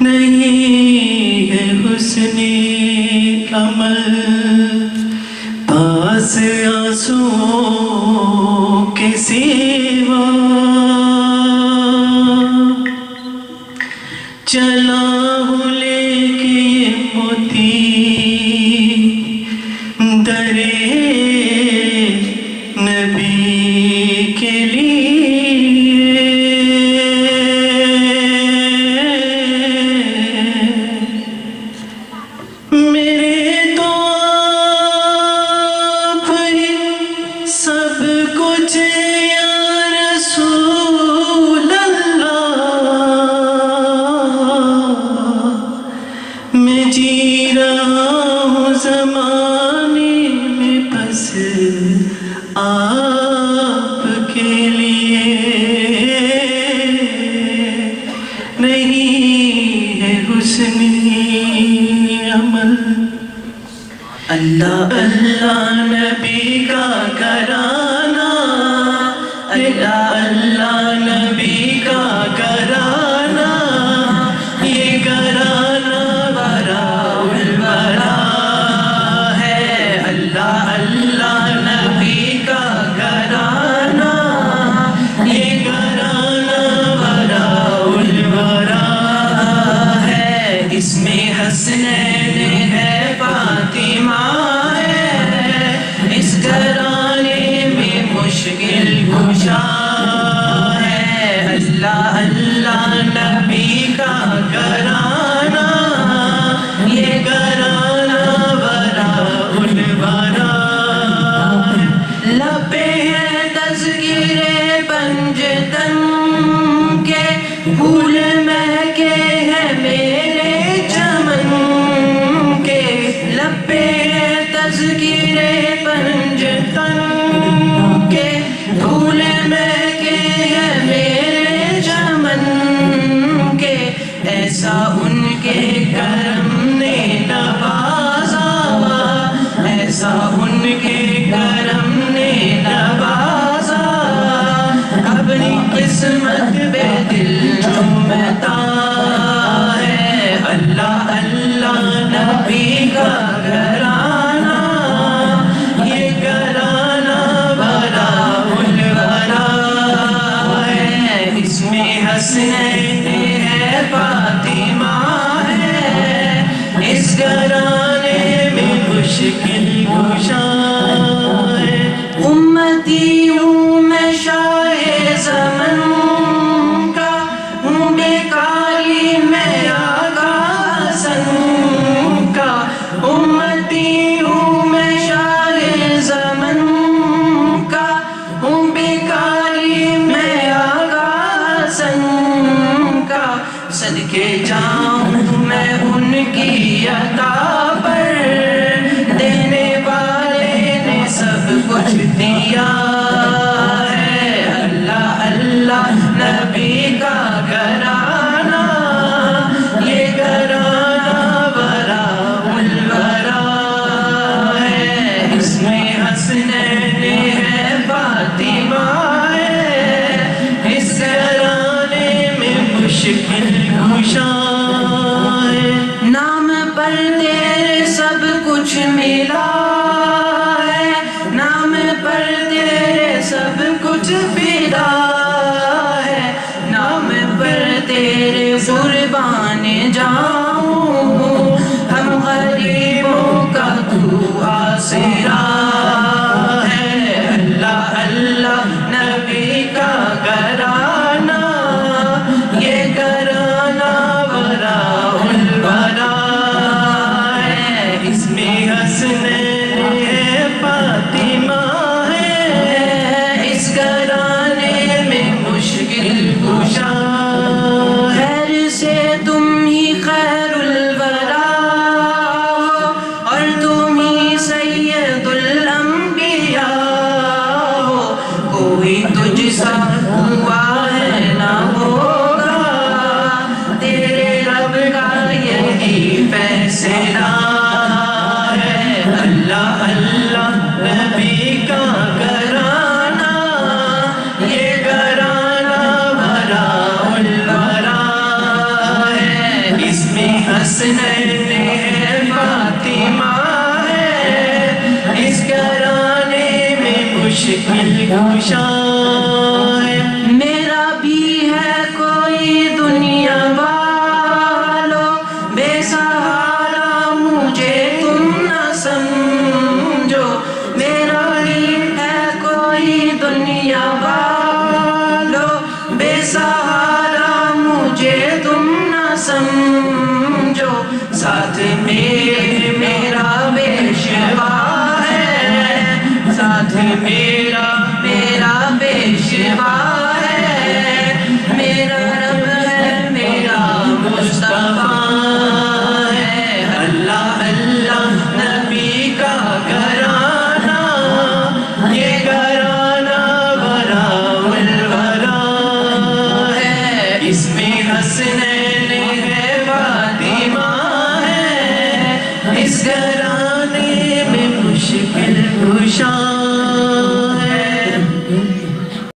نہیں ہے حسن عمل پاس آنسوؤں کے سوا، چلا ہوں لے کے یہ موتی درے نبی کے لیے، میرے تو آپ ہی سب کچھ یا رسول اللہ، میں جی رہا ہوں زمانے میں بس آپ کے لیے، نہیں ہے حسن عمل۔ اللہ اللہ نبی کا گھرانہ، اللہ اللہ نبی کا گھرانہ، یہ گھرانہ براء البراء ہے۔ اللہ اللہ نبی کا گھرانہ، یہ گھرانہ براء البراء ہے۔ اس میں حسنین ہے، فاطمہ ہے، اس گھرانے میں مشکل کشا ہے۔ اللہ اللہ نبی کا گھرانہ، یہ گھرانہ براء البراء ہے۔ لبے ہیں تذکیر پنجتن کے، پھول مہکے ہیں میرے چمن کے، لبے ہیں تذکیر پنجتن کے، پھول مہکے ہیں میرے چمن کے، ایسا ان کے کرم نے نوازا، ایسا ان کے کرم نے نوازا، اپنی قسمت پہ دل چومتا ہے۔ اللہ اللہ نبی کا گھرانہ، یہ گھرانہ براء البراء ہے۔ اس میں حسنین ہے، فاطمہ ہے، اس گھرانے میں مشکل کشا ہے۔ امتی ہوں میں شاہ زمن کا، ہوں بیکاری میں آقا حسن کا، امتی ہوں میں شاہ زمن کا، ہوں بیکاری میں آقا حسن کا، صدقے جاؤں میں ان کی عطا پر، دینے والے نے سب کچھ دیا ہے۔ اللہ اللہ نبی کا گھرانہ، یہ گھرانہ براء البراء ہے۔ اس میں حسنین ہے، فاطمہ ہے، اس گھرانے میں مشکل کشا ہے۔ نام پر تیرے سب کچھ ملا ہے، نام پر تیرے سب کچھ فدا ہے، نام پر تیرے قربان جاؤں، ہم غریبوں کا تو آسرا ہے۔ اللہ اللہ نبی کا گھرانہ، یہ گھرانہ براء البراء ہے۔ اس میں حسنین ہے، فاطمہ ہے، اس گھرانے میں مشکل کشا ہے۔ خیر سے تم ہی خیر حسنین ہے فاطمہ ہے، اس گھرانے میں مشکل کشا ہے۔ میرا بھی ہے کوئی دنیا والو بے سہارا، مجھے تم نہ سمجھو، میرا بھی ہے کوئی دنیا والو بے سہارا، مجھے تم نہ سمجھو، ساتھ میرا پیشوا ہے، ساتھ میرا پیشوا ہے، میرا رب ہے، میرا مصطفیٰ ہے۔ اللہ اللہ نبی کا گھرانہ، یہ گھرانہ وراء الورا ہے، اس میں حسنین ہے فاطمہ ہے، اس گھرانے میں مشکل کشا